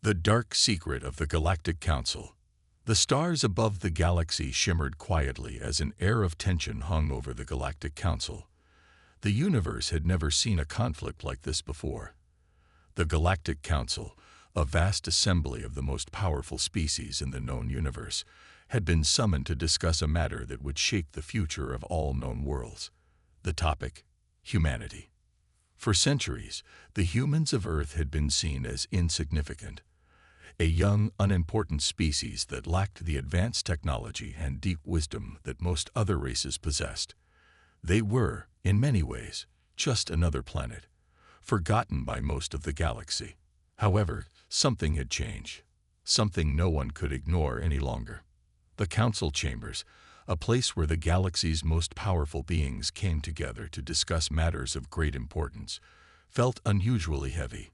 The dark secret of the Galactic Council. The stars above the galaxy shimmered quietly as an air of tension hung over the Galactic Council. The universe had never seen a conflict like this before. The Galactic Council, a vast assembly of the most powerful species in the known universe, had been summoned to discuss a matter that would shape the future of all known worlds. The topic: humanity. For centuries, the humans of Earth had been seen as insignificant, a young, unimportant species that lacked the advanced technology and deep wisdom that most other races possessed. They were, in many ways, just another planet, forgotten by most of the galaxy. However, something had changed, something no one could ignore any longer. The council chambers, a place where the galaxy's most powerful beings came together to discuss matters of great importance, felt unusually heavy.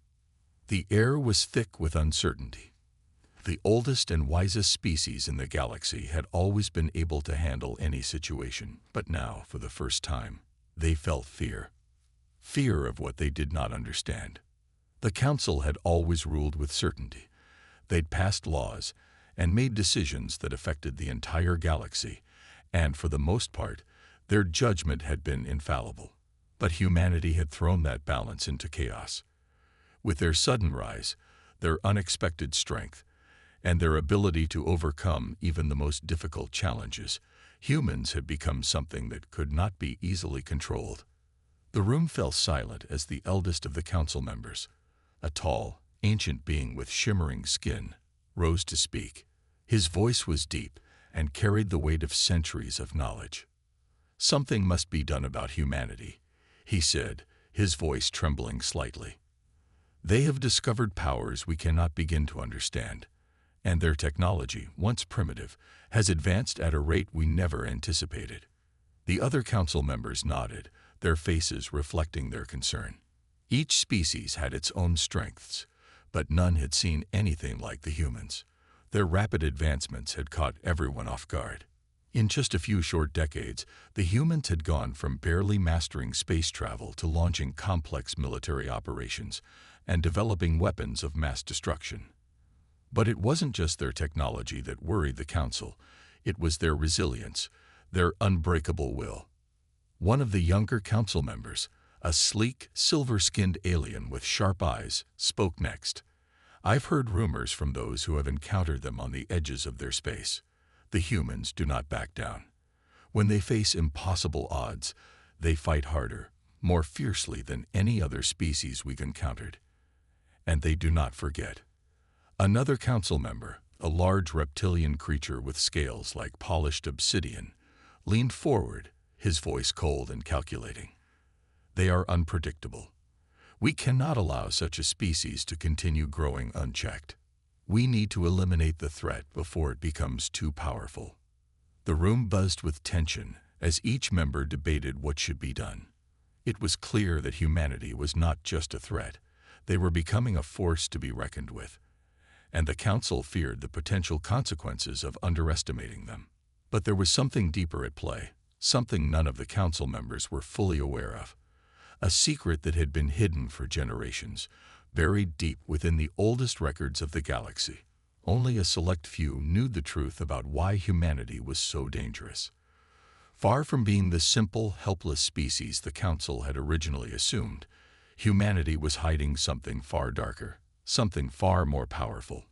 The air was thick with uncertainty. The oldest and wisest species in the galaxy had always been able to handle any situation, but now, for the first time, they felt fear. Fear of what they did not understand. The council had always ruled with certainty. They'd passed laws and made decisions that affected the entire galaxy, and for the most part, their judgment had been infallible. But humanity had thrown that balance into chaos. With their sudden rise, their unexpected strength, and their ability to overcome even the most difficult challenges, humans had become something that could not be easily controlled. The room fell silent as the eldest of the council members, a tall, ancient being with shimmering skin, rose to speak. His voice was deep and carried the weight of centuries of knowledge. "Something must be done about humanity," he said, his voice trembling slightly. "They have discovered powers we cannot begin to understand, and their technology, once primitive, has advanced at a rate we never anticipated." The other council members nodded, their faces reflecting their concern. Each species had its own strengths, but none had seen anything like the humans. Their rapid advancements had caught everyone off guard. In just a few short decades, the humans had gone from barely mastering space travel to launching complex military operations and developing weapons of mass destruction. But it wasn't just their technology that worried the council. It was their resilience, their unbreakable will. One of the younger council members, a sleek, silver-skinned alien with sharp eyes, spoke next. "I've heard rumors from those who have encountered them on the edges of their space. The humans do not back down. When they face impossible odds, they fight harder, more fiercely than any other species we've encountered. And they do not forget." Another council member, a large reptilian creature with scales like polished obsidian, leaned forward, his voice cold and calculating. "They are unpredictable. We cannot allow such a species to continue growing unchecked. We need to eliminate the threat before it becomes too powerful." The room buzzed with tension as each member debated what should be done. It was clear that humanity was not just a threat. They were becoming a force to be reckoned with, and the council feared the potential consequences of underestimating them. But there was something deeper at play, something none of the council members were fully aware of. A secret that had been hidden for generations, buried deep within the oldest records of the galaxy. Only a select few knew the truth about why humanity was so dangerous. Far from being the simple, helpless species the council had originally assumed, humanity was hiding something far darker, something far more powerful.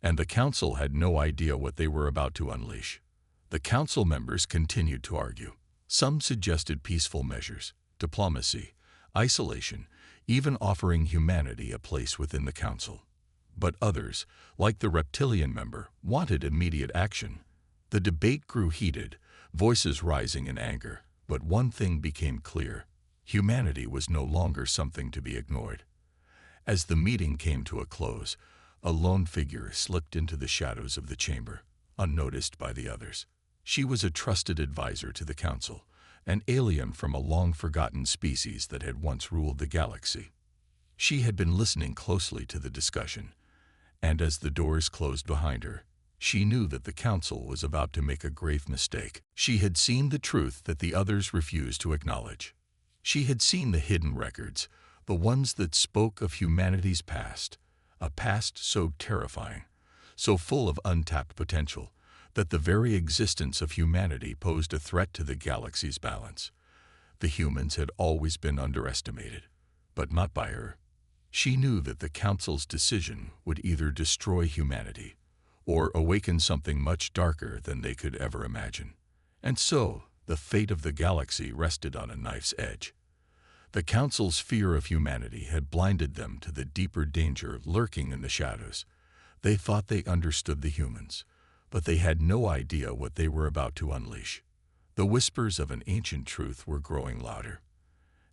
And the council had no idea what they were about to unleash. The council members continued to argue. Some suggested peaceful measures, diplomacy, isolation, even offering humanity a place within the council. But others, like the reptilian member, wanted immediate action. The debate grew heated, voices rising in anger, but one thing became clear: humanity was no longer something to be ignored. As the meeting came to a close, a lone figure slipped into the shadows of the chamber, unnoticed by the others. She was a trusted advisor to the council, an alien from a long-forgotten species that had once ruled the galaxy. She had been listening closely to the discussion, and as the doors closed behind her, she knew that the council was about to make a grave mistake. She had seen the truth that the others refused to acknowledge. She had seen the hidden records, the ones that spoke of humanity's past, a past so terrifying, so full of untapped potential, that the very existence of humanity posed a threat to the galaxy's balance. The humans had always been underestimated, but not by her. She knew that the Council's decision would either destroy humanity or awaken something much darker than they could ever imagine. And so, the fate of the galaxy rested on a knife's edge. The Council's fear of humanity had blinded them to the deeper danger lurking in the shadows. They thought they understood the humans, but they had no idea what they were about to unleash. The whispers of an ancient truth were growing louder.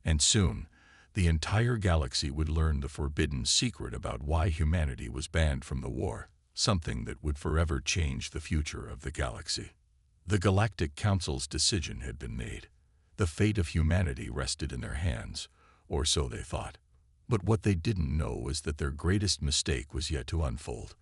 And soon, the entire galaxy would learn the forbidden secret about why humanity was banned from the war, something that would forever change the future of the galaxy. The Galactic Council's decision had been made. The fate of humanity rested in their hands, or so they thought. But what they didn't know was that their greatest mistake was yet to unfold.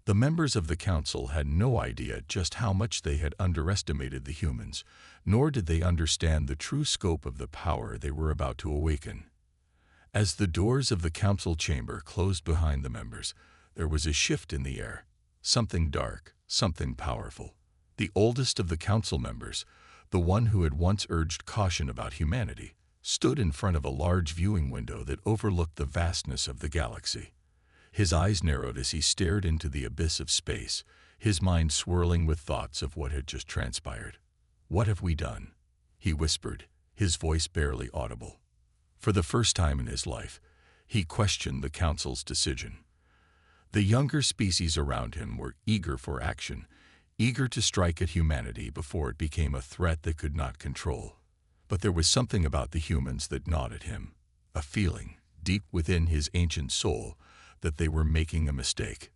The members of the Council had no idea just how much they had underestimated the humans, nor did they understand the true scope of the power they were about to awaken. As the doors of the Council chamber closed behind the members, there was a shift in the air. Something dark, something powerful. The oldest of the Council members, the one who had once urged caution about humanity, stood in front of a large viewing window that overlooked the vastness of the galaxy. His eyes narrowed as he stared into the abyss of space, his mind swirling with thoughts of what had just transpired. "What have we done?" he whispered, his voice barely audible. For the first time in his life, he questioned the Council's decision. The younger species around him were eager for action, eager to strike at humanity before it became a threat they could not control. But there was something about the humans that gnawed at him, a feeling, deep within his ancient soul, that they were making a mistake.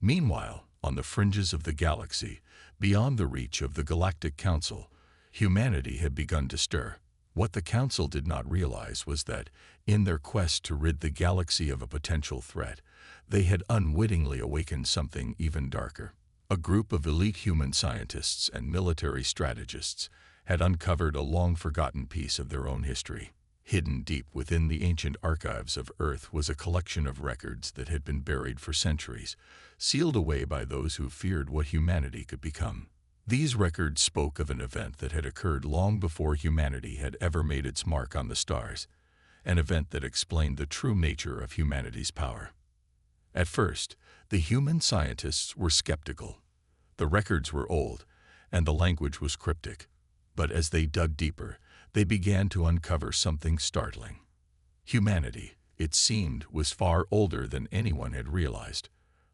Meanwhile, on the fringes of the galaxy, beyond the reach of the Galactic Council, humanity had begun to stir. What the Council did not realize was that, in their quest to rid the galaxy of a potential threat, they had unwittingly awakened something even darker. A group of elite human scientists and military strategists had uncovered a long-forgotten piece of their own history. Hidden deep within the ancient archives of Earth was a collection of records that had been buried for centuries, sealed away by those who feared what humanity could become. These records spoke of an event that had occurred long before humanity had ever made its mark on the stars, an event that explained the true nature of humanity's power. At first, the human scientists were skeptical. The records were old, and the language was cryptic. But as they dug deeper, they began to uncover something startling. Humanity, it seemed, was far older than anyone had realized.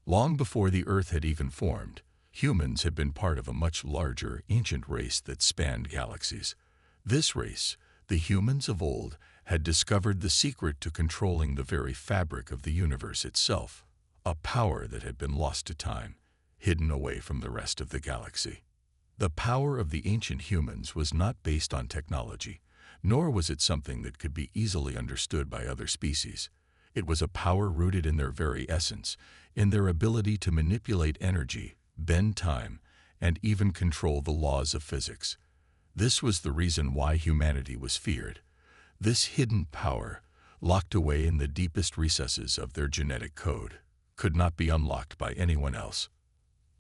Long before the Earth had even formed, humans had been part of a much larger, ancient race that spanned galaxies. This race, the humans of old, had discovered the secret to controlling the very fabric of the universe itself, a power that had been lost to time, hidden away from the rest of the galaxy. The power of the ancient humans was not based on technology, nor was it something that could be easily understood by other species. It was a power rooted in their very essence, in their ability to manipulate energy, bend time, and even control the laws of physics. This was the reason why humanity was feared. This hidden power, locked away in the deepest recesses of their genetic code, could not be unlocked by anyone else.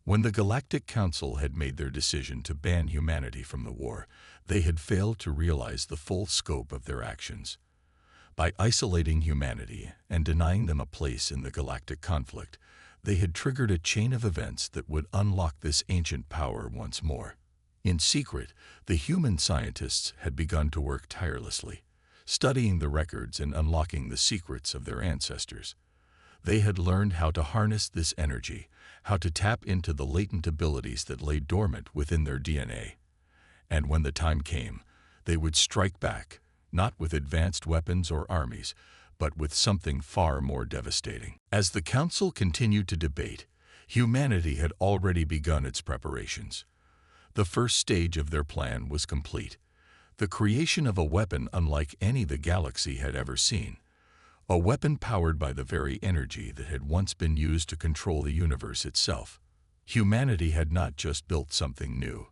When the Galactic Council had made their decision to ban humanity from the war, they had failed to realize the full scope of their actions. By isolating humanity and denying them a place in the galactic conflict, they had triggered a chain of events that would unlock this ancient power once more. In secret, the human scientists had begun to work tirelessly, studying the records and unlocking the secrets of their ancestors. They had learned how to harness this energy, how to tap into the latent abilities that lay dormant within their DNA. And when the time came, they would strike back, not with advanced weapons or armies, but with something far more devastating. As the Council continued to debate, humanity had already begun its preparations. The first stage of their plan was complete, the creation of a weapon unlike any the galaxy had ever seen. A weapon powered by the very energy that had once been used to control the universe itself. Humanity had not just built something new.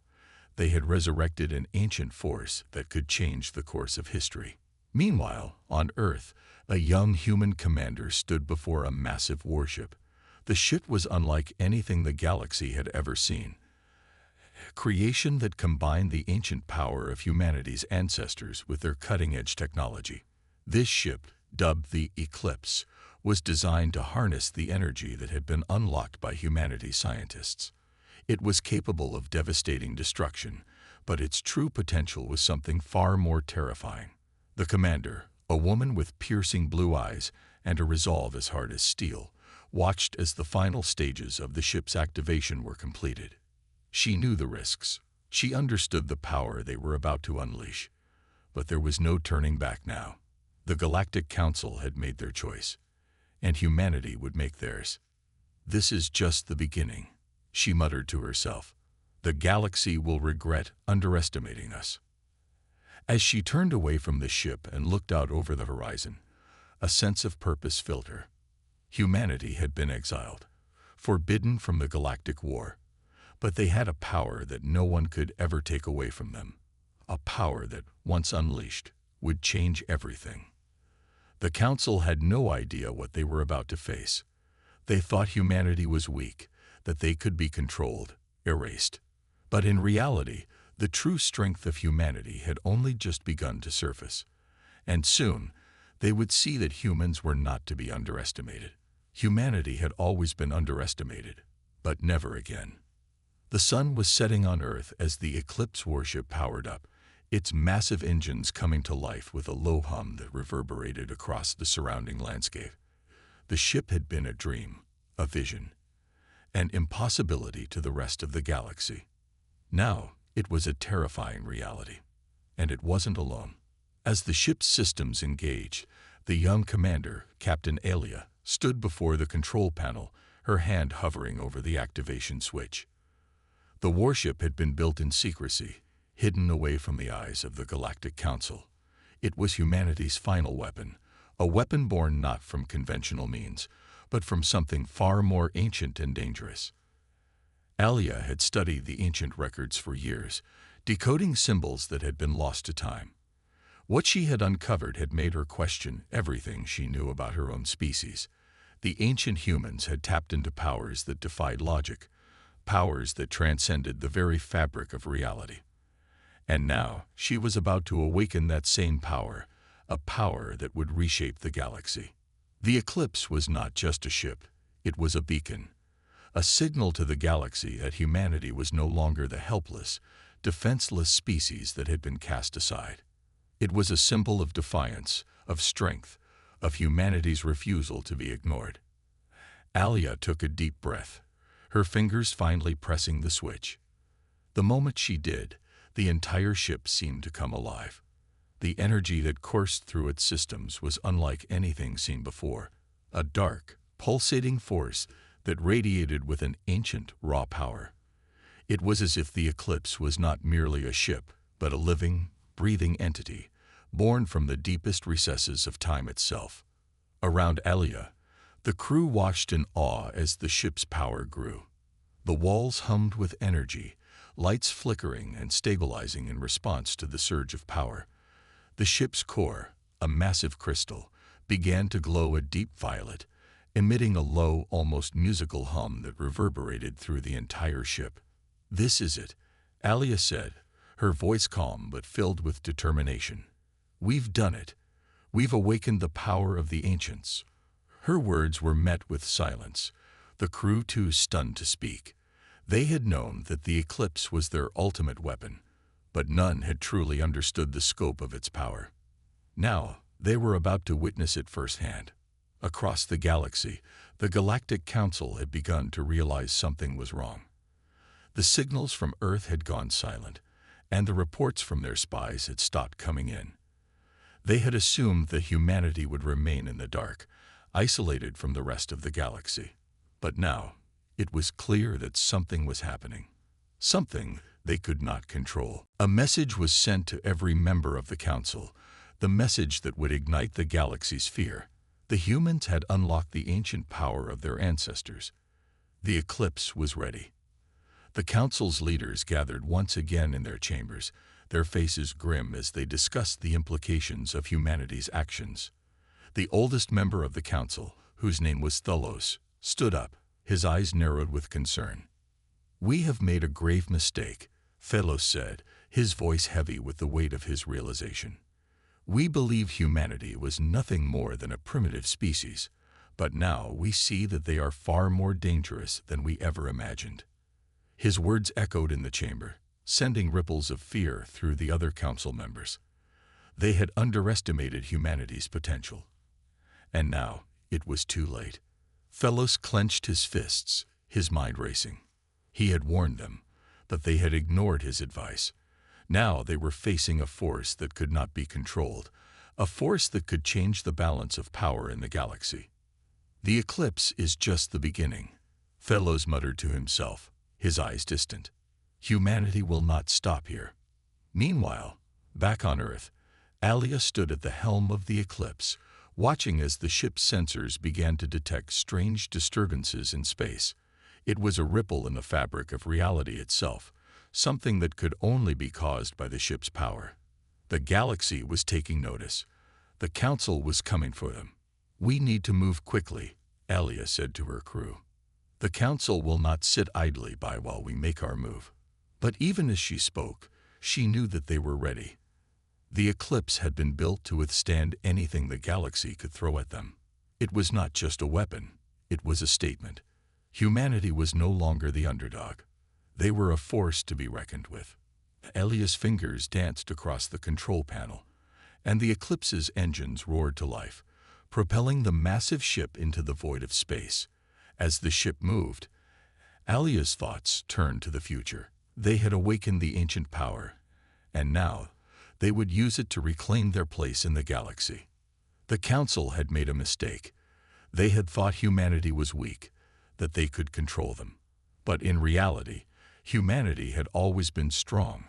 They had resurrected an ancient force that could change the course of history. Meanwhile, on Earth, a young human commander stood before a massive warship. The ship was unlike anything the galaxy had ever seen. Creation that combined the ancient power of humanity's ancestors with their cutting-edge technology. This ship, dubbed the Eclipse, was designed to harness the energy that had been unlocked by humanity's scientists. It was capable of devastating destruction, but its true potential was something far more terrifying. The commander, a woman with piercing blue eyes and a resolve as hard as steel, watched as the final stages of the ship's activation were completed. She knew the risks. She understood the power they were about to unleash. But there was no turning back now. The Galactic Council had made their choice, and humanity would make theirs. "This is just the beginning," she muttered to herself. "The galaxy will regret underestimating us." As she turned away from the ship and looked out over the horizon, a sense of purpose filled her. Humanity had been exiled, forbidden from the Galactic War, but they had a power that no one could ever take away from them, a power that, once unleashed, would change everything. The Council had no idea what they were about to face. They thought humanity was weak, that they could be controlled, erased. But in reality, the true strength of humanity had only just begun to surface. And soon, they would see that humans were not to be underestimated. Humanity had always been underestimated, but never again. The sun was setting on Earth as the Eclipse warship powered up, its massive engines coming to life with a low hum that reverberated across the surrounding landscape. The ship had been a dream, a vision, an impossibility to the rest of the galaxy. Now, it was a terrifying reality. And it wasn't alone. As the ship's systems engaged, the young commander, Captain Alia, stood before the control panel, her hand hovering over the activation switch. The warship had been built in secrecy, hidden away from the eyes of the Galactic Council. It was humanity's final weapon, a weapon born not from conventional means, but from something far more ancient and dangerous. Alia had studied the ancient records for years, decoding symbols that had been lost to time. What she had uncovered had made her question everything she knew about her own species. The ancient humans had tapped into powers that defied logic, powers that transcended the very fabric of reality. And now she was about to awaken that same power, a power that would reshape the galaxy. The Eclipse was not just a ship, it was a beacon, a signal to the galaxy that humanity was no longer the helpless, defenseless species that had been cast aside. It was a symbol of defiance, of strength, of humanity's refusal to be ignored. Alia took a deep breath, her fingers finally pressing the switch. The moment she did, the entire ship seemed to come alive. The energy that coursed through its systems was unlike anything seen before, a dark, pulsating force that radiated with an ancient, raw power. It was as if the Eclipse was not merely a ship, but a living, breathing entity, born from the deepest recesses of time itself. Around Alia, the crew watched in awe as the ship's power grew. The walls hummed with energy, lights flickering and stabilizing in response to the surge of power. The ship's core, a massive crystal, began to glow a deep violet, emitting a low, almost musical hum that reverberated through the entire ship. "This is it," Alia said, her voice calm but filled with determination. "We've done it. We've awakened the power of the ancients." Her words were met with silence, the crew too stunned to speak. They had known that the Eclipse was their ultimate weapon, but none had truly understood the scope of its power. Now, they were about to witness it firsthand. Across the galaxy, the Galactic Council had begun to realize something was wrong. The signals from Earth had gone silent, and the reports from their spies had stopped coming in. They had assumed that humanity would remain in the dark, isolated from the rest of the galaxy. But now, it was clear that something was happening. Something they could not control. A message was sent to every member of the Council, the message that would ignite the galaxy's fear. The humans had unlocked the ancient power of their ancestors. The Eclipse was ready. The Council's leaders gathered once again in their chambers, their faces grim as they discussed the implications of humanity's actions. The oldest member of the council, whose name was Thulos, stood up, his eyes narrowed with concern. "We have made a grave mistake," Thulos said, his voice heavy with the weight of his realization. "We believe humanity was nothing more than a primitive species, but now we see that they are far more dangerous than we ever imagined." His words echoed in the chamber, sending ripples of fear through the other council members. They had underestimated humanity's potential. And now it was too late. Thulos clenched his fists, his mind racing. He had warned them, but they had ignored his advice. Now they were facing a force that could not be controlled, a force that could change the balance of power in the galaxy. "The eclipse is just the beginning," Thulos muttered to himself, his eyes distant. "Humanity will not stop here." Meanwhile, back on Earth, Alia stood at the helm of the eclipse, watching as the ship's sensors began to detect strange disturbances in space. It was a ripple in the fabric of reality itself, something that could only be caused by the ship's power. The galaxy was taking notice. The council was coming for them. "We need to move quickly," Alia said to her crew. "The council will not sit idly by while we make our move." But even as she spoke, she knew that they were ready. The eclipse had been built to withstand anything the galaxy could throw at them. It was not just a weapon, it was a statement. Humanity was no longer the underdog. They were a force to be reckoned with. Alia's fingers danced across the control panel, and the eclipse's engines roared to life, propelling the massive ship into the void of space. As the ship moved, Alia's thoughts turned to the future. They had awakened the ancient power, and now they would use it to reclaim their place in the galaxy. The council had made a mistake. They had thought humanity was weak, that they could control them. But in reality, humanity had always been strong,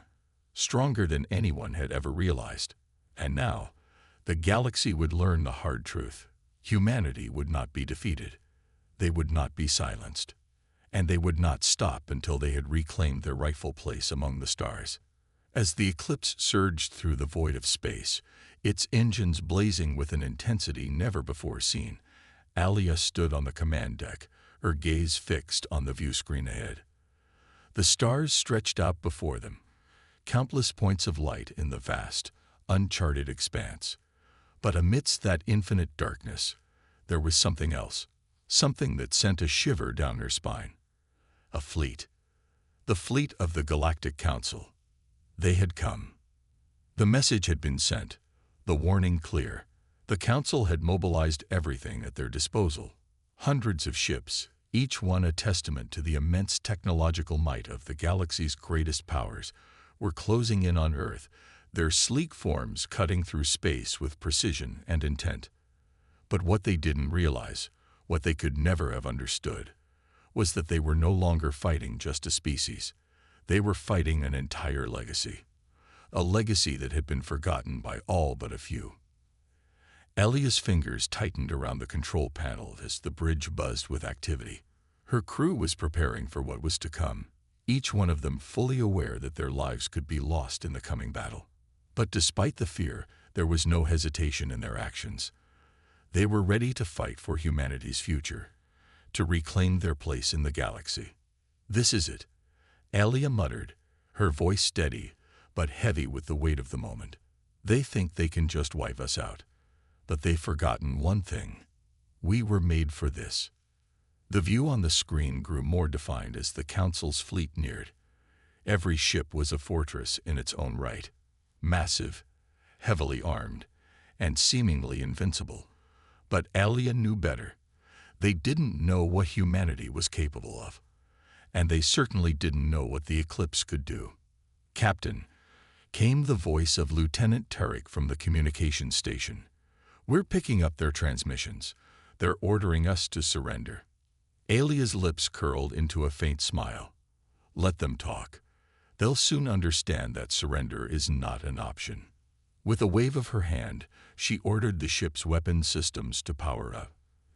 stronger than anyone had ever realized. And now, the galaxy would learn the hard truth. Humanity would not be defeated. They would not be silenced. And they would not stop until they had reclaimed their rightful place among the stars. As the eclipse surged through the void of space, its engines blazing with an intensity never before seen, Alia stood on the command deck, her gaze fixed on the view screen ahead. The stars stretched out before them, countless points of light in the vast, uncharted expanse. But amidst that infinite darkness, there was something else, something that sent a shiver down her spine. A fleet. The fleet of the Galactic Council. They had come. The message had been sent, the warning clear. The Council had mobilized everything at their disposal. Hundreds of ships, each one a testament to the immense technological might of the galaxy's greatest powers, were closing in on Earth, their sleek forms cutting through space with precision and intent. But what they didn't realize, what they could never have understood, was that they were no longer fighting just a species. They were fighting an entire legacy, a legacy that had been forgotten by all but a few. Alia's fingers tightened around the control panel as the bridge buzzed with activity. Her crew was preparing for what was to come, each one of them fully aware that their lives could be lost in the coming battle. But despite the fear, there was no hesitation in their actions. They were ready to fight for humanity's future, to reclaim their place in the galaxy. "This is it," Alia muttered, her voice steady, but heavy with the weight of the moment. "They think they can just wipe us out. But they've forgotten one thing. We were made for this." The view on the screen grew more defined as the Council's fleet neared. Every ship was a fortress in its own right, massive, heavily armed, and seemingly invincible. But Alia knew better. They didn't know what humanity was capable of. And they certainly didn't know what the eclipse could do. "Captain," came the voice of Lieutenant Tarek from the communications station. "We're picking up their transmissions. They're ordering us to surrender." Alia's lips curled into a faint smile. "Let them talk. They'll soon understand that surrender is not an option." With a wave of her hand, she ordered the ship's weapon systems to power up.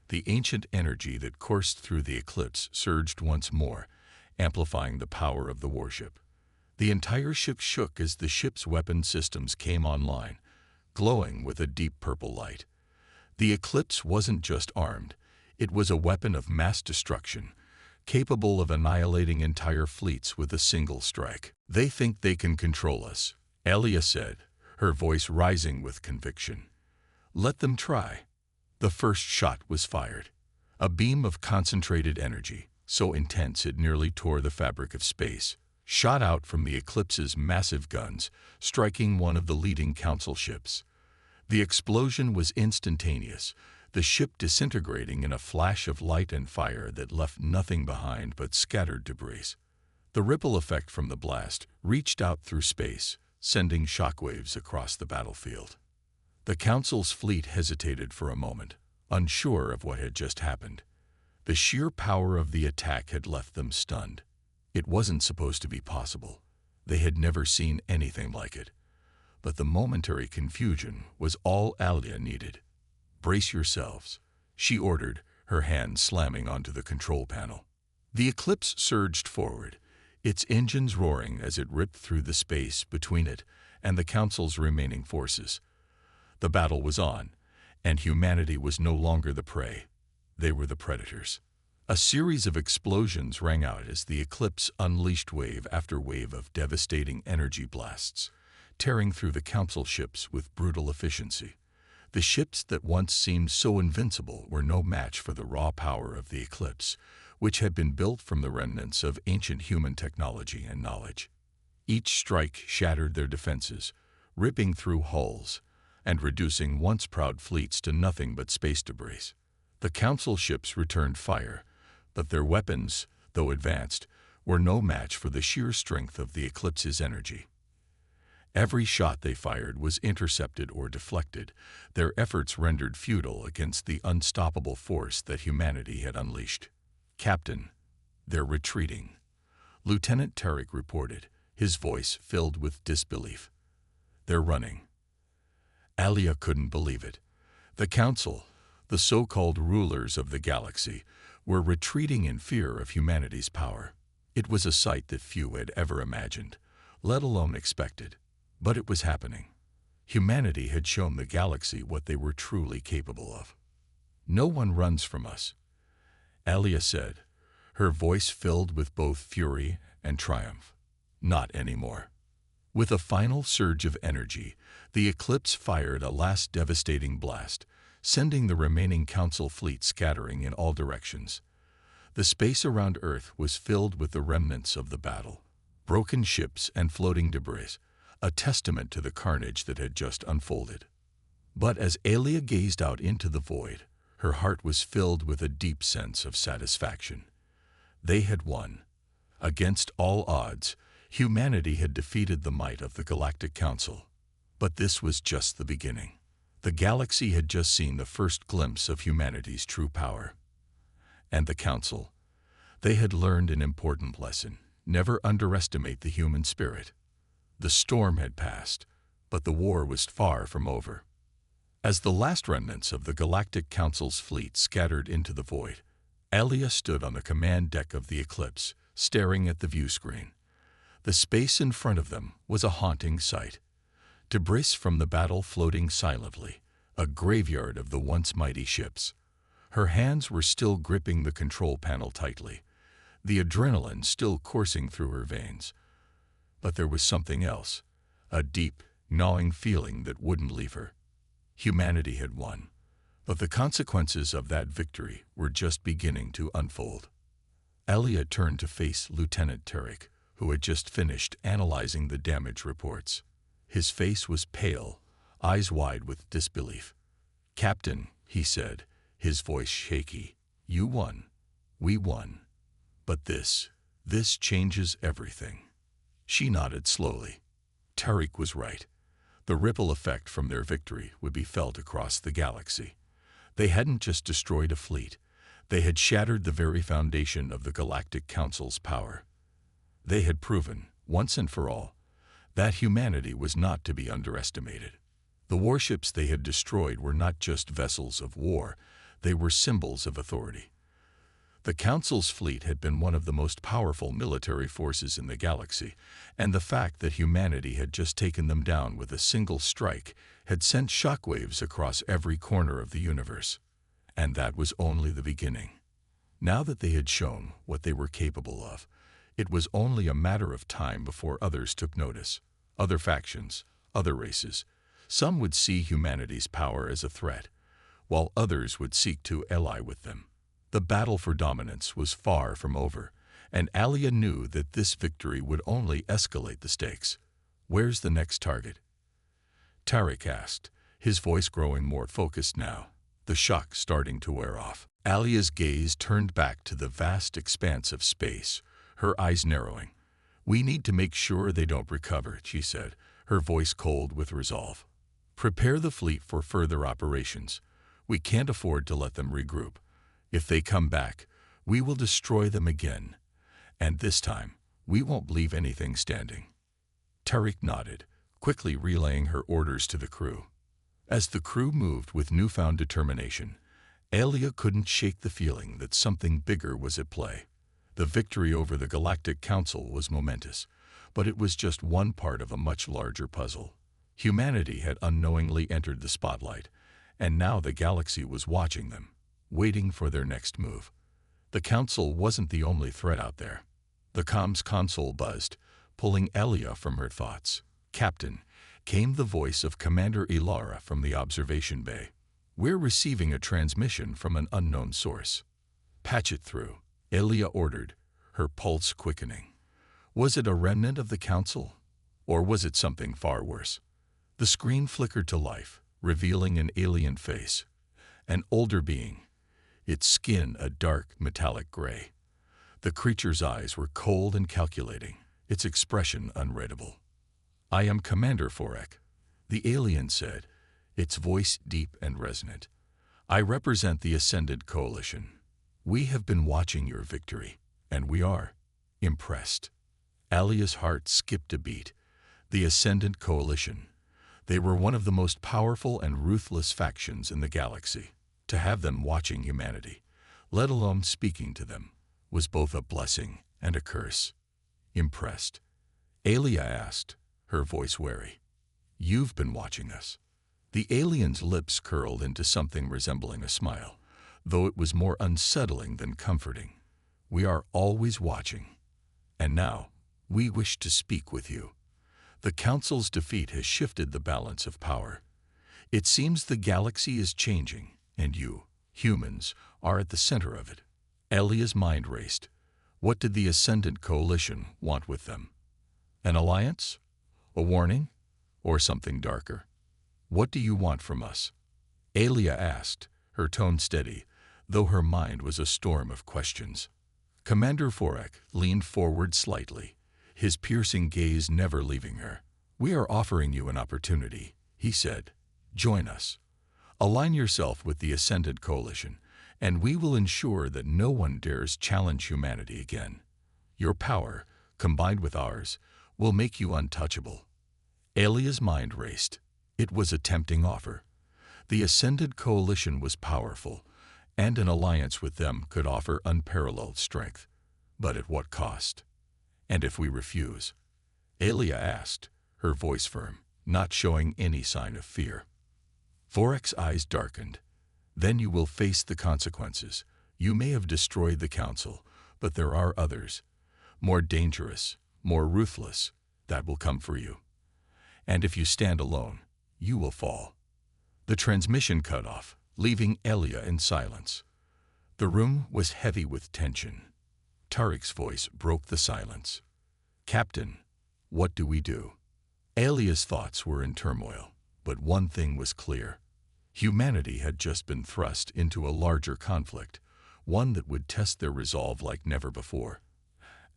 The ancient energy that coursed through the eclipse surged once more, amplifying the power of the warship. The entire ship shook as the ship's weapon systems came online, glowing with a deep purple light. The Eclipse wasn't just armed, it was a weapon of mass destruction, capable of annihilating entire fleets with a single strike. "They think they can control us," Elia said, her voice rising with conviction. "Let them try." The first shot was fired. A beam of concentrated energy, so intense it nearly tore the fabric of space, shot out from the Eclipse's massive guns, striking one of the leading Council ships. The explosion was instantaneous, the ship disintegrating in a flash of light and fire that left nothing behind but scattered debris. The ripple effect from the blast reached out through space, sending shockwaves across the battlefield. The Council's fleet hesitated for a moment, unsure of what had just happened. The sheer power of the attack had left them stunned. It wasn't supposed to be possible. They had never seen anything like it. But the momentary confusion was all Alia needed. "Brace yourselves," she ordered, her hand slamming onto the control panel. The Eclipse surged forward, its engines roaring as it ripped through the space between it and the Council's remaining forces. The battle was on, and humanity was no longer the prey. They were the predators. A series of explosions rang out as the Eclipse unleashed wave after wave of devastating energy blasts, tearing through the Council ships with brutal efficiency. The ships that once seemed so invincible were no match for the raw power of the Eclipse, which had been built from the remnants of ancient human technology and knowledge. Each strike shattered their defenses, ripping through hulls and reducing once proud fleets to nothing but space debris. The Council ships returned fire, but their weapons, though advanced, were no match for the sheer strength of the Eclipse's energy. Every shot they fired was intercepted or deflected, their efforts rendered futile against the unstoppable force that humanity had unleashed. "Captain, they're retreating," Lieutenant Tarek reported, his voice filled with disbelief. "They're running." Alia couldn't believe it. The Council, the so-called rulers of the galaxy, were retreating in fear of humanity's power. It was a sight that few had ever imagined, let alone expected. But it was happening. Humanity had shown the galaxy what they were truly capable of. "No one runs from us," Alia said, her voice filled with both fury and triumph. "Not anymore." With a final surge of energy, the Eclipse fired a last devastating blast, sending the remaining Council fleet scattering in all directions. The space around Earth was filled with the remnants of the battle, broken ships and floating debris, a testament to the carnage that had just unfolded. But as Alia gazed out into the void, her heart was filled with a deep sense of satisfaction. They had won. Against all odds, humanity had defeated the might of the Galactic Council. But this was just the beginning. The galaxy had just seen the first glimpse of humanity's true power. And the Council, they had learned an important lesson: never underestimate the human spirit. The storm had passed, but the war was far from over. As the last remnants of the Galactic Council's fleet scattered into the void, Alia stood on the command deck of the Eclipse, staring at the view screen. The space in front of them was a haunting sight. Debris from the battle floating silently, a graveyard of the once mighty ships. Her hands were still gripping the control panel tightly, the adrenaline still coursing through her veins. But there was something else, a deep, gnawing feeling that wouldn't leave her. Humanity had won, but the consequences of that victory were just beginning to unfold. Alia turned to face Lieutenant Tarek, who had just finished analyzing the damage reports. His face was pale, eyes wide with disbelief. "Captain," he said, his voice shaky, "you won. We won. But this changes everything." She nodded slowly. Tarek was right. The ripple effect from their victory would be felt across the galaxy. They hadn't just destroyed a fleet. They had shattered the very foundation of the Galactic Council's power. They had proven, once and for all, that humanity was not to be underestimated. The warships they had destroyed were not just vessels of war, they were symbols of authority. The Council's fleet had been one of the most powerful military forces in the galaxy, and the fact that humanity had just taken them down with a single strike had sent shockwaves across every corner of the universe. And that was only the beginning. Now that they had shown what they were capable of, it was only a matter of time before others took notice. Other factions, other races. Some would see humanity's power as a threat, while others would seek to ally with them. The battle for dominance was far from over, and Alia knew that this victory would only escalate the stakes. "Where's the next target?" Tarek asked, his voice growing more focused now, the shock starting to wear off. Alia's gaze turned back to the vast expanse of space, her eyes narrowing. "We need to make sure they don't recover," she said, her voice cold with resolve. "Prepare the fleet for further operations. We can't afford to let them regroup. If they come back, we will destroy them again. And this time, we won't leave anything standing." Tariq nodded, quickly relaying her orders to the crew. As the crew moved with newfound determination, Alia couldn't shake the feeling that something bigger was at play. The victory over the Galactic Council was momentous, but it was just one part of a much larger puzzle. Humanity had unknowingly entered the spotlight, and now the galaxy was watching them, waiting for their next move. The Council wasn't the only threat out there. The comms console buzzed, pulling Alia from her thoughts. "Captain," came the voice of Commander Ilara from the observation bay. "We're receiving a transmission from an unknown source." "Patch it through," Alia ordered, her pulse quickening. Was it a remnant of the Council? Or was it something far worse? The screen flickered to life, revealing an alien face. An older being, its skin a dark, metallic gray. The creature's eyes were cold and calculating, its expression unreadable. "I am Commander Forek," the alien said, its voice deep and resonant. "I represent the Ascendant Coalition. We have been watching your victory, and we are impressed." Alia's heart skipped a beat. The Ascendant Coalition. They were one of the most powerful and ruthless factions in the galaxy. To have them watching humanity, let alone speaking to them, was both a blessing and a curse. "Impressed?" Alia asked, her voice wary. "You've been watching us." The alien's lips curled into something resembling a smile, though it was more unsettling than comforting. "We are always watching. And now, we wish to speak with you. The Council's defeat has shifted the balance of power. It seems the galaxy is changing, and you, humans, are at the center of it." Alia's mind raced. What did the Ascendant Coalition want with them? An alliance? A warning? Or something darker? "What do you want from us?" Alia asked, her tone steady, though her mind was a storm of questions. Commander Forek leaned forward slightly, his piercing gaze never leaving her. "We are offering you an opportunity," he said. "Join us. Align yourself with the Ascendant Coalition, and we will ensure that no one dares challenge humanity again. Your power, combined with ours, will make you untouchable." Alia's mind raced. It was a tempting offer. The Ascendant Coalition was powerful, and an alliance with them could offer unparalleled strength. But at what cost? "And if we refuse?" Alia asked, her voice firm, not showing any sign of fear. Forek's eyes darkened. "Then you will face the consequences. You may have destroyed the Council, but there are others, more dangerous, more ruthless, that will come for you. And if you stand alone, you will fall." The transmission cut off, leaving Alia in silence. The room was heavy with tension. Tariq's voice broke the silence. "Captain, what do we do?" Alia's thoughts were in turmoil, but one thing was clear. Humanity had just been thrust into a larger conflict, one that would test their resolve like never before.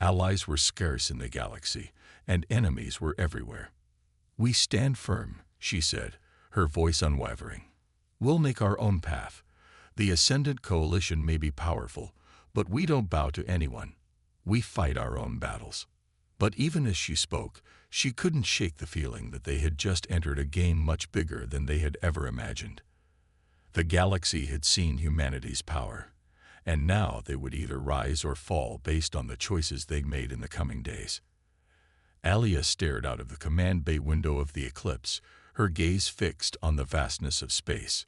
Allies were scarce in the galaxy, and enemies were everywhere. "We stand firm," she said, her voice unwavering. "We'll make our own path. The Ascendant Coalition may be powerful, but we don't bow to anyone. We fight our own battles." But even as she spoke, she couldn't shake the feeling that they had just entered a game much bigger than they had ever imagined. The galaxy had seen humanity's power, and now they would either rise or fall based on the choices they made in the coming days. Alia stared out of the command bay window of the Eclipse, her gaze fixed on the vastness of space.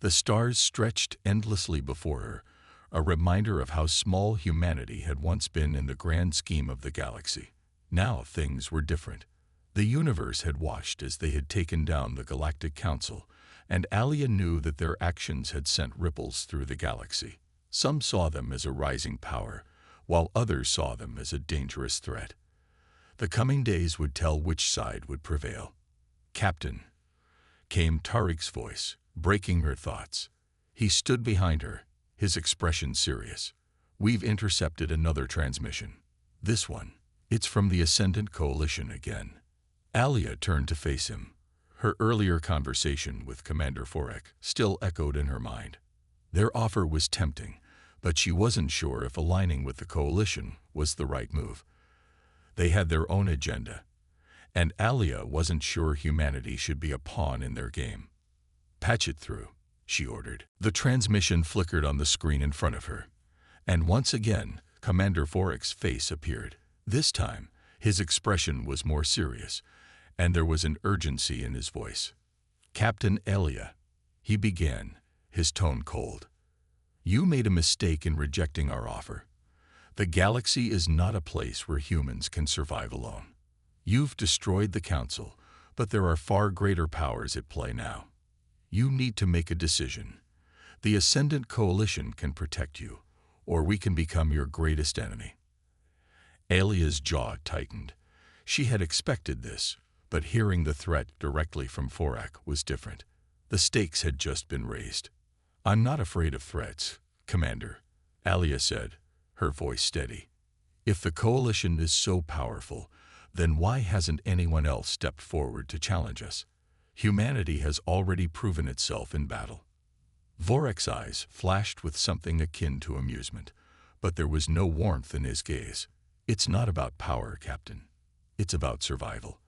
The stars stretched endlessly before her, a reminder of how small humanity had once been in the grand scheme of the galaxy. Now things were different. The universe had watched as they had taken down the Galactic Council, and Alia knew that their actions had sent ripples through the galaxy. Some saw them as a rising power, while others saw them as a dangerous threat. The coming days would tell which side would prevail. "Captain," came Tariq's voice, breaking her thoughts. He stood behind her, his expression serious. "We've intercepted another transmission. This one, it's from the Ascendant Coalition again." Alia turned to face him. Her earlier conversation with Commander Forek still echoed in her mind. Their offer was tempting, but she wasn't sure if aligning with the coalition was the right move. They had their own agenda, and Alia wasn't sure humanity should be a pawn in their game. "Patch it through," she ordered. The transmission flickered on the screen in front of her, and once again, Commander Forek's face appeared. This time, his expression was more serious, and there was an urgency in his voice. "Captain Alia," he began, his tone cold. "You made a mistake in rejecting our offer. The galaxy is not a place where humans can survive alone. You've destroyed the Council, but there are far greater powers at play now. You need to make a decision. The Ascendant Coalition can protect you, or we can become your greatest enemy." Alia's jaw tightened. She had expected this, but hearing the threat directly from Forek was different. The stakes had just been raised. "I'm not afraid of threats, Commander," Alia said, her voice steady. "If the Coalition is so powerful, then why hasn't anyone else stepped forward to challenge us? Humanity has already proven itself in battle." Vorek's eyes flashed with something akin to amusement, but there was no warmth in his gaze. "It's not about power, Captain. It's about survival.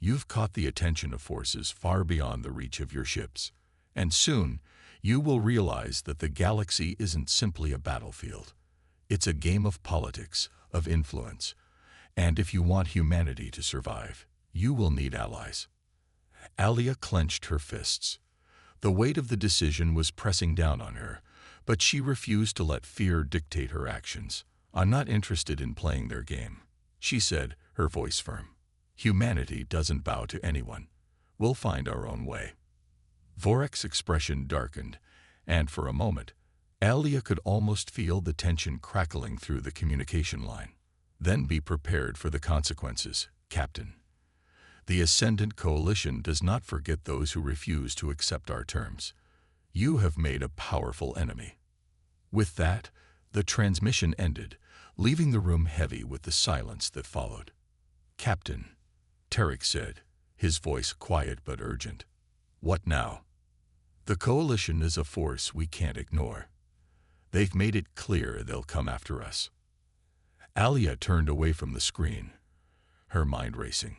You've caught the attention of forces far beyond the reach of your ships, and soon you will realize that the galaxy isn't simply a battlefield. It's a game of politics, of influence, and if you want humanity to survive, you will need allies." Alia clenched her fists. The weight of the decision was pressing down on her, but she refused to let fear dictate her actions. "I'm not interested in playing their game," she said, her voice firm. "Humanity doesn't bow to anyone. We'll find our own way." Vorek's expression darkened, and for a moment, Alia could almost feel the tension crackling through the communication line. "Then be prepared for the consequences, Captain. The Ascendant Coalition does not forget those who refuse to accept our terms. You have made a powerful enemy." With that, the transmission ended, leaving the room heavy with the silence that followed. "Captain," Tariq said, his voice quiet but urgent. "What now?" "The Coalition is a force we can't ignore. They've made it clear they'll come after us." Alia turned away from the screen, her mind racing.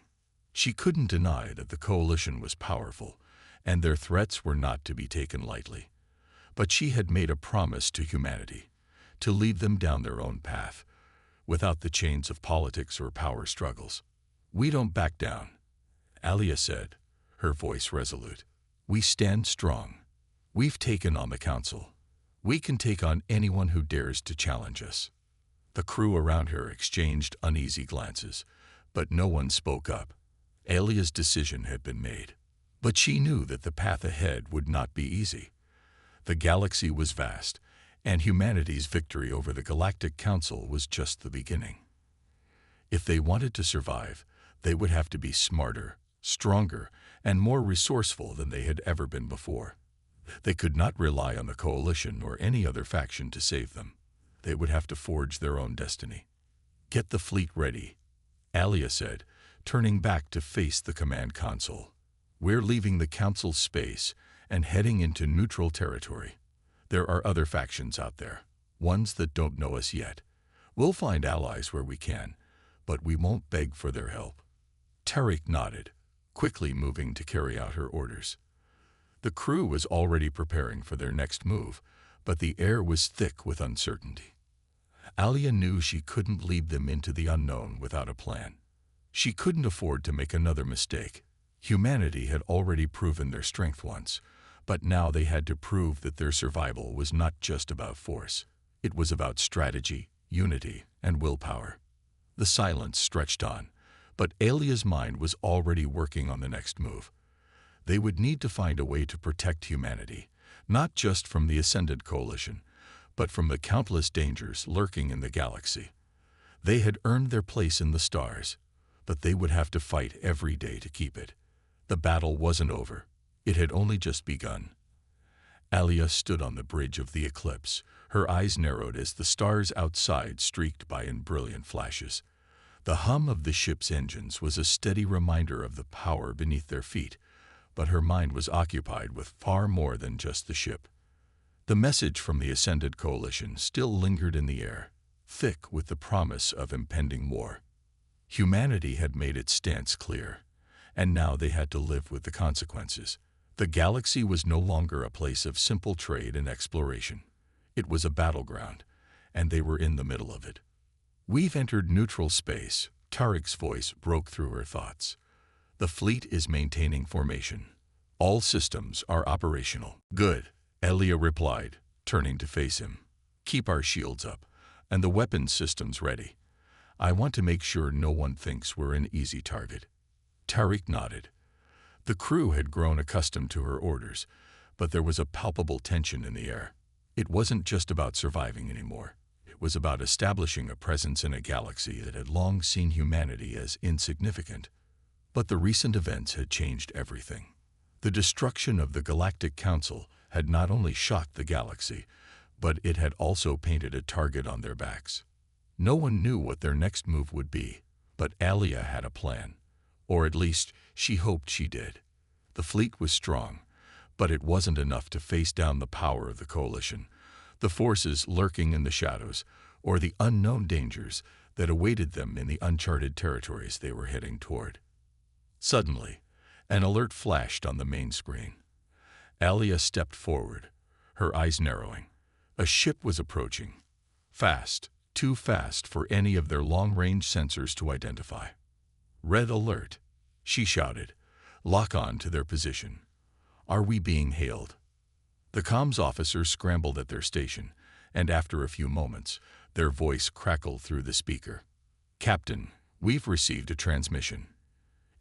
She couldn't deny that the Coalition was powerful, and their threats were not to be taken lightly. But she had made a promise to humanity, to lead them down their own path, without the chains of politics or power struggles. "We don't back down," Alia said, her voice resolute. "We stand strong. We've taken on the Council. We can take on anyone who dares to challenge us." The crew around her exchanged uneasy glances, but no one spoke up. Alia's decision had been made, but she knew that the path ahead would not be easy. The galaxy was vast, and humanity's victory over the Galactic Council was just the beginning. If they wanted to survive, they would have to be smarter, stronger, and more resourceful than they had ever been before. They could not rely on the Coalition or any other faction to save them. They would have to forge their own destiny. "Get the fleet ready," Alia said, turning back to face the command console. "We're leaving the Council's space and heading into neutral territory. There are other factions out there, ones that don't know us yet. We'll find allies where we can, but we won't beg for their help." Tariq nodded, quickly moving to carry out her orders. The crew was already preparing for their next move, but the air was thick with uncertainty. Alia knew she couldn't lead them into the unknown without a plan. She couldn't afford to make another mistake. Humanity had already proven their strength once, but now they had to prove that their survival was not just about force. It was about strategy, unity, and willpower. The silence stretched on, but Alia's mind was already working on the next move. They would need to find a way to protect humanity, not just from the Ascended Coalition, but from the countless dangers lurking in the galaxy. They had earned their place in the stars, but they would have to fight every day to keep it. The battle wasn't over. It had only just begun. Alia stood on the bridge of the eclipse, her eyes narrowed as the stars outside streaked by in brilliant flashes. The hum of the ship's engines was a steady reminder of the power beneath their feet, but her mind was occupied with far more than just the ship. The message from the Ascended Coalition still lingered in the air, thick with the promise of impending war. Humanity had made its stance clear, and now they had to live with the consequences. The galaxy was no longer a place of simple trade and exploration. It was a battleground, and they were in the middle of it. "We've entered neutral space," Tariq's voice broke through her thoughts. "The fleet is maintaining formation. All systems are operational." "Good," Alia replied, turning to face him. "Keep our shields up, and the weapons systems ready. I want to make sure no one thinks we're an easy target." Tariq nodded. The crew had grown accustomed to her orders, but there was a palpable tension in the air. It wasn't just about surviving anymore. It was about establishing a presence in a galaxy that had long seen humanity as insignificant. But the recent events had changed everything. The destruction of the Galactic Council had not only shocked the galaxy, but it had also painted a target on their backs. No one knew what their next move would be, but Alia had a plan. Or at least, she hoped she did. The fleet was strong, but it wasn't enough to face down the power of the coalition, the forces lurking in the shadows, or the unknown dangers that awaited them in the uncharted territories they were heading toward. Suddenly, an alert flashed on the main screen. Alia stepped forward, her eyes narrowing. A ship was approaching. Fast, too fast for any of their long-range sensors to identify. "Red alert," she shouted. "Lock on to their position." "Are we being hailed?" The comms officer scrambled at their station, and after a few moments, their voice crackled through the speaker. "Captain, we've received a transmission.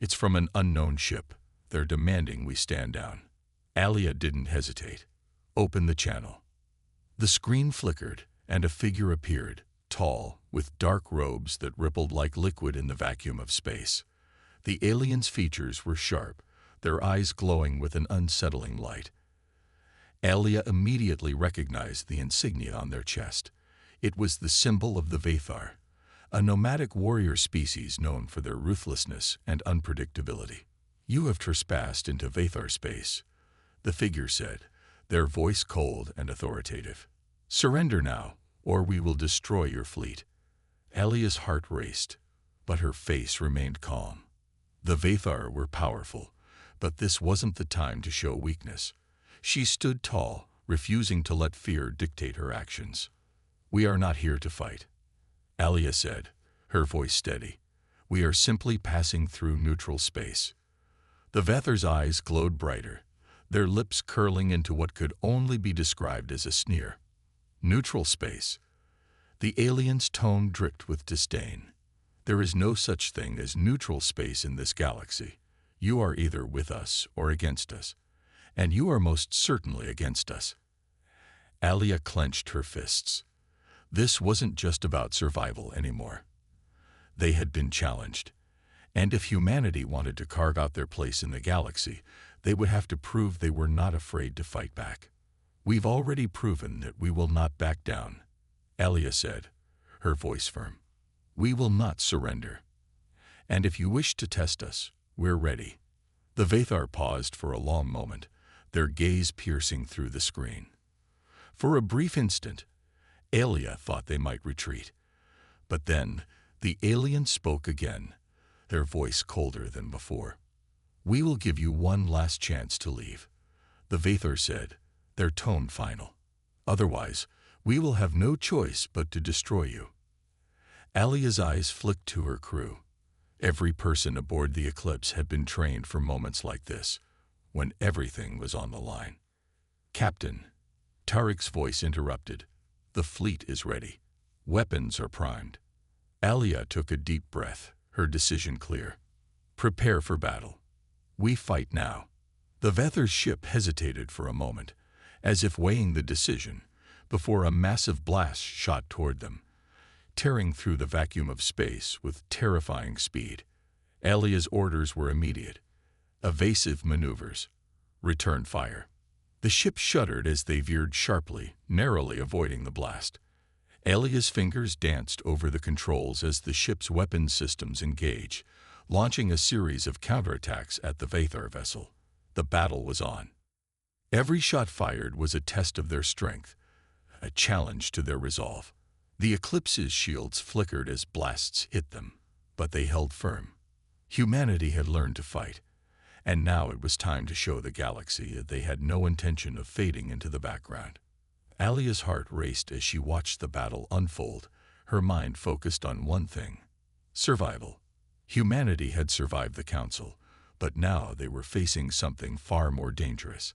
It's from an unknown ship. They're demanding we stand down." Alia didn't hesitate. "Open the channel." The screen flickered, and a figure appeared, tall, with dark robes that rippled like liquid in the vacuum of space. The alien's features were sharp, their eyes glowing with an unsettling light. Alia immediately recognized the insignia on their chest. It was the symbol of the Vathar, a nomadic warrior species known for their ruthlessness and unpredictability. "You have trespassed into Vathar space," the figure said, their voice cold and authoritative. "Surrender now, or we will destroy your fleet." Alia's heart raced, but her face remained calm. The Vathar were powerful, but this wasn't the time to show weakness. She stood tall, refusing to let fear dictate her actions. "We are not here to fight," Alia said, her voice steady. "We are simply passing through neutral space." The Vathar's eyes glowed brighter, their lips curling into what could only be described as a sneer. "Neutral space." The alien's tone dripped with disdain. "There is no such thing as neutral space in this galaxy. You are either with us or against us, and you are most certainly against us." Alia clenched her fists. This wasn't just about survival anymore. They had been challenged, and if humanity wanted to carve out their place in the galaxy, they would have to prove they were not afraid to fight back. "We've already proven that we will not back down," Alia said, her voice firm. "We will not surrender. And if you wish to test us, we're ready." The Vathar paused for a long moment, their gaze piercing through the screen. For a brief instant, Alia thought they might retreat. But then, the alien spoke again, their voice colder than before. "We will give you one last chance to leave," the Vathar said, their tone final. Otherwise, we will have no choice but to destroy you." Alia's eyes flicked to her crew. Every person aboard the Eclipse had been trained for moments like this, when everything was on the line. "Captain," Tariq's voice interrupted, "the fleet is ready. Weapons are primed." Alia took a deep breath, her decision clear. "Prepare for battle. We fight now." The Vether's ship hesitated for a moment, as if weighing the decision, before a massive blast shot toward them, tearing through the vacuum of space with terrifying speed. Alia's orders were immediate. Evasive maneuvers. Return fire. The ship shuddered as they veered sharply, narrowly avoiding the blast. Alia's fingers danced over the controls as the ship's weapon systems engaged, launching a series of counterattacks at the Vathar vessel. The battle was on. Every shot fired was a test of their strength, a challenge to their resolve. The Eclipse's shields flickered as blasts hit them, but they held firm. Humanity had learned to fight, and now it was time to show the galaxy that they had no intention of fading into the background. Alia's heart raced as she watched the battle unfold, her mind focused on one thing: survival. Humanity had survived the Council, but now they were facing something far more dangerous.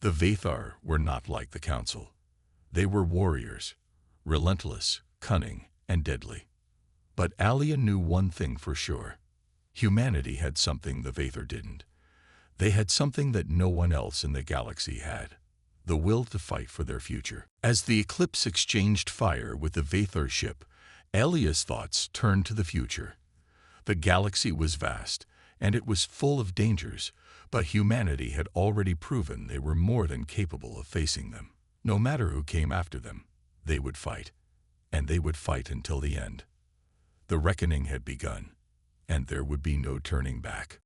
The Vathar were not like the Council. They were warriors, relentless, cunning, and deadly. But Alia knew one thing for sure. Humanity had something the Vathar didn't. They had something that no one else in the galaxy had: the will to fight for their future. As the Eclipse exchanged fire with the Vathar ship, Alia's thoughts turned to the future. The galaxy was vast, and it was full of dangers, but humanity had already proven they were more than capable of facing them. No matter who came after them, they would fight, and they would fight until the end. The reckoning had begun, and there would be no turning back.